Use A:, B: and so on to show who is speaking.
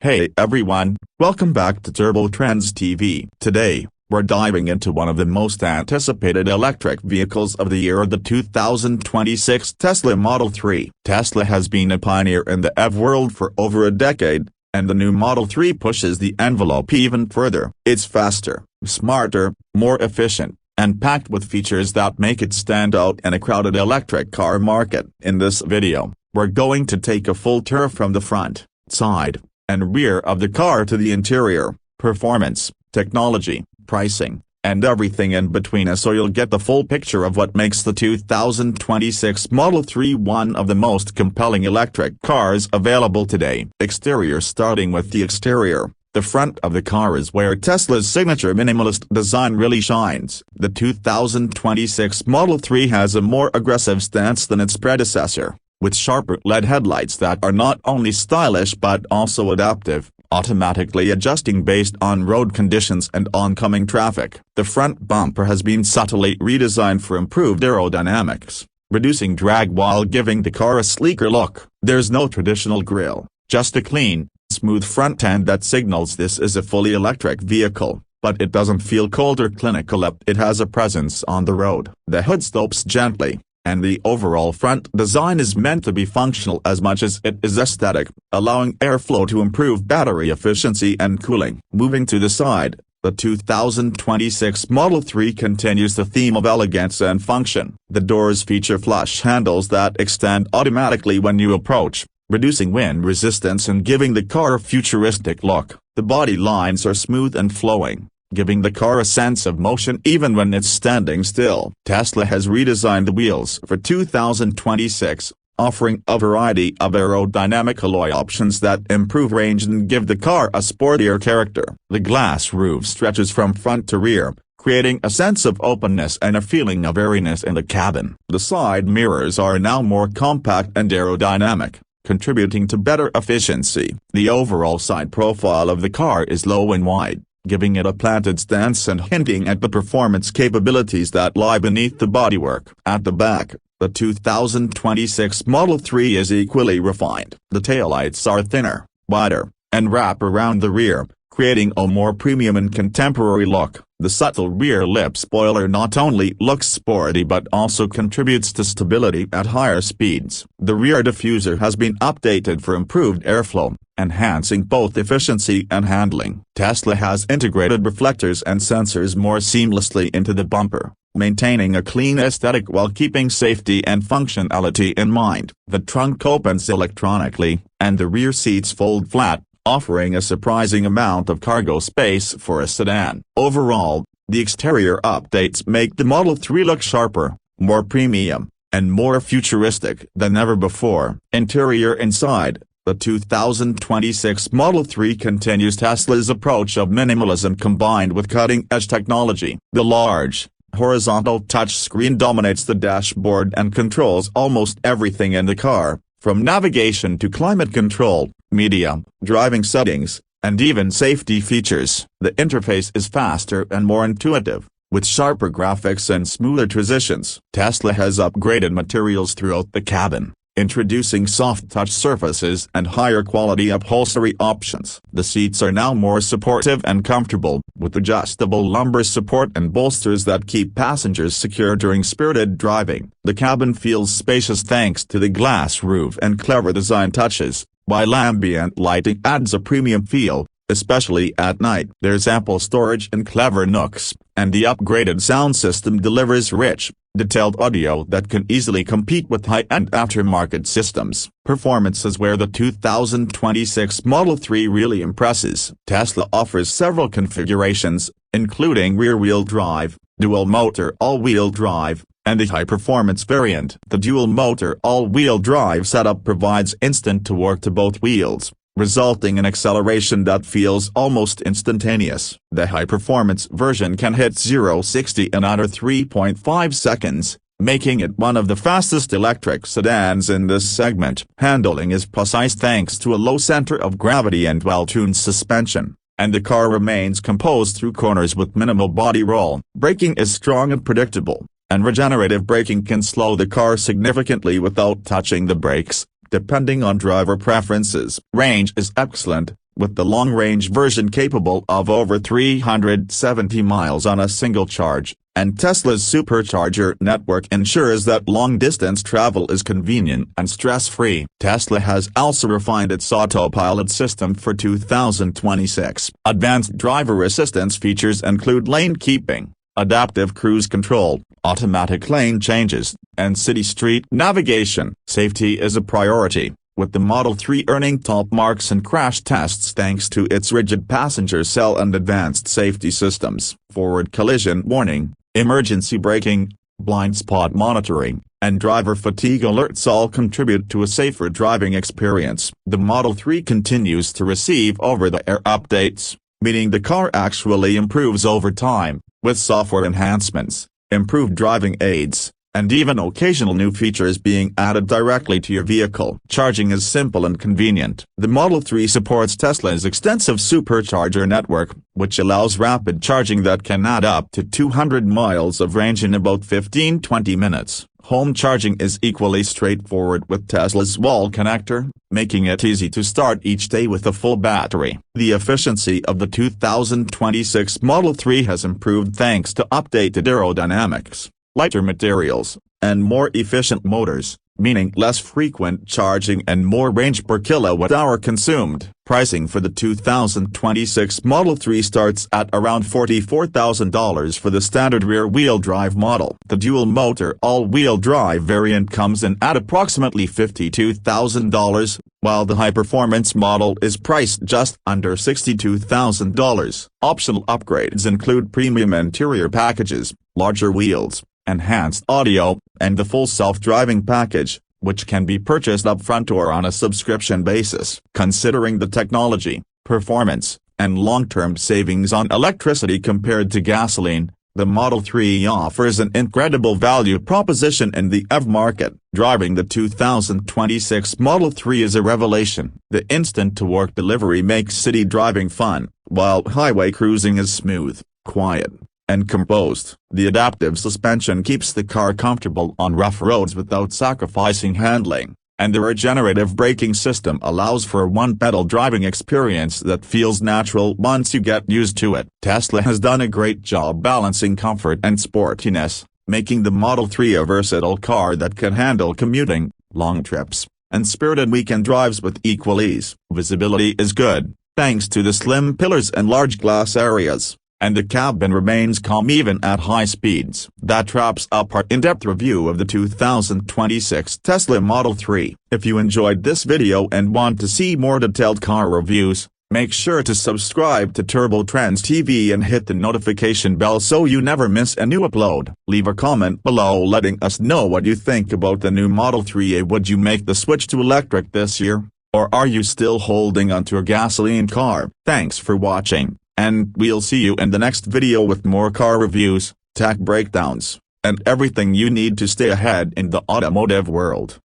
A: Hey everyone, welcome back to Trendz TV. Today, we're diving into one of the most anticipated electric vehicles of the year, the 2026 Tesla Model 3. Tesla has been a pioneer in the EV world for over a decade, and the new Model 3 pushes the envelope even further. It's faster, smarter, more efficient, and packed with features that make it stand out in a crowded electric car market. In this video, we're going to take a full tour from the front, side, and rear of the car to the interior, performance, technology, pricing, and everything in between, so you'll get the full picture of what makes the 2026 Model 3 one of the most compelling electric cars available today. Exterior. Starting with the exterior, the front of the car is where Tesla's signature minimalist design really shines. The 2026 Model 3 has a more aggressive stance than its predecessor, with sharper LED headlights that are not only stylish but also adaptive, automatically adjusting based on road conditions and oncoming traffic. The front bumper has been subtly redesigned for improved aerodynamics, reducing drag while giving the car a sleeker look. There's no traditional grille, just a clean, smooth front end that signals this is a fully electric vehicle, but it doesn't feel cold or clinical. It has a presence on the road. The hood slopes gently, and the overall front design is meant to be functional as much as it is aesthetic, allowing airflow to improve battery efficiency and cooling. Moving to the side, the 2026 Model 3 continues the theme of elegance and function. The doors feature flush handles that extend automatically when you approach, reducing wind resistance and giving the car a futuristic look. The body lines are smooth and flowing, giving the car a sense of motion even when it's standing still. Tesla has redesigned the wheels for 2026, offering a variety of aerodynamic alloy options that improve range and give the car a sportier character. The glass roof stretches from front to rear, creating a sense of openness and a feeling of airiness in the cabin. The side mirrors are now more compact and aerodynamic, contributing to better efficiency. The overall side profile of the car is low and wide, giving it a planted stance and hinting at the performance capabilities that lie beneath the bodywork. At the back, the 2026 Model 3 is equally refined. The taillights are thinner, wider, and wrap around the rear, creating a more premium and contemporary look. The subtle rear lip spoiler not only looks sporty but also contributes to stability at higher speeds. The rear diffuser has been updated for improved airflow, enhancing both efficiency and handling. Tesla has integrated reflectors and sensors more seamlessly into the bumper, maintaining a clean aesthetic while keeping safety and functionality in mind. The trunk opens electronically, and the rear seats fold flat, offering a surprising amount of cargo space for a sedan. Overall, the exterior updates make the Model 3 look sharper, more premium, and more futuristic than ever before. Interior. Inside, the 2026 Model 3 continues Tesla's approach of minimalism combined with cutting-edge technology. The large, horizontal touchscreen dominates the dashboard and controls almost everything in the car, from navigation to climate control, media, driving settings, and even safety features. The interface is faster and more intuitive, with sharper graphics and smoother transitions. Tesla has upgraded materials throughout the cabin, introducing soft touch surfaces and higher quality upholstery options. The seats are now more supportive and comfortable, with adjustable lumbar support and bolsters that keep passengers secure during spirited driving. The cabin feels spacious thanks to the glass roof and clever design touches, while ambient lighting adds a premium feel, especially at night. There's ample storage and clever nooks, and the upgraded sound system delivers rich, detailed audio that can easily compete with high-end aftermarket systems. Performance is where the 2026 Model 3 really impresses. Tesla offers several configurations, including rear-wheel drive, dual-motor all-wheel drive, and the high-performance variant. The dual-motor all-wheel drive setup provides instant torque to both wheels, resulting in acceleration that feels almost instantaneous. The high-performance version can hit 0-60 in under 3.5 seconds, making it one of the fastest electric sedans in this segment. Handling is precise thanks to a low center of gravity and well-tuned suspension, and the car remains composed through corners with minimal body roll. Braking is strong and predictable, and regenerative braking can slow the car significantly without touching the brakes, depending on driver preferences. Range is excellent, with the long-range version capable of over 370 miles on a single charge, and Tesla's supercharger network ensures that long-distance travel is convenient and stress-free. Tesla has also refined its Autopilot system for 2026. Advanced driver assistance features include lane keeping, adaptive cruise control, automatic lane changes, and city street navigation. Safety is a priority, with the Model 3 earning top marks in crash tests thanks to its rigid passenger cell and advanced safety systems. Forward collision warning, emergency braking, blind spot monitoring, and driver fatigue alerts all contribute to a safer driving experience. The Model 3 continues to receive over-the-air updates, meaning the car actually improves over time, with software enhancements, improved driving aids, and even occasional new features being added directly to your vehicle. Charging is simple and convenient. The Model 3 supports Tesla's extensive supercharger network, which allows rapid charging that can add up to 200 miles of range in about 15-20 minutes. Home charging is equally straightforward with Tesla's wall connector, making it easy to start each day with a full battery. The efficiency of the 2026 Model 3 has improved thanks to updated aerodynamics, lighter materials, and more efficient motors, meaning less frequent charging and more range per kilowatt-hour consumed. Pricing for the 2026 Model 3 starts at around $44,000 for the standard rear-wheel drive model. The dual-motor all-wheel drive variant comes in at approximately $52,000, while the high-performance model is priced just under $62,000. Optional upgrades include premium interior packages, larger wheels, enhanced audio, and the full self-driving package, which can be purchased upfront or on a subscription basis. Considering the technology, performance, and long-term savings on electricity compared to gasoline, the Model 3 offers an incredible value proposition in the EV market. Driving the 2026 Model 3 is a revelation. The instant-to-work delivery makes city driving fun, while highway cruising is smooth, quiet, and composed. The adaptive suspension keeps the car comfortable on rough roads without sacrificing handling, and the regenerative braking system allows for a one-pedal driving experience that feels natural once you get used to it. Tesla has done a great job balancing comfort and sportiness, making the Model 3 a versatile car that can handle commuting, long trips, and spirited weekend drives with equal ease. Visibility is good, thanks to the slim pillars and large glass areas, and the cabin remains calm even at high speeds. That wraps up our in-depth review of the 2026 Tesla Model 3. If you enjoyed this video and want to see more detailed car reviews, make sure to subscribe to Trendz TV and hit the notification bell so you never miss a new upload. Leave a comment below letting us know what you think about the new Model 3. Would you make the switch to electric this year, or are you still holding onto a gasoline car? Thanks for watching, and we'll see you in the next video with more car reviews, tech breakdowns, and everything you need to stay ahead in the automotive world.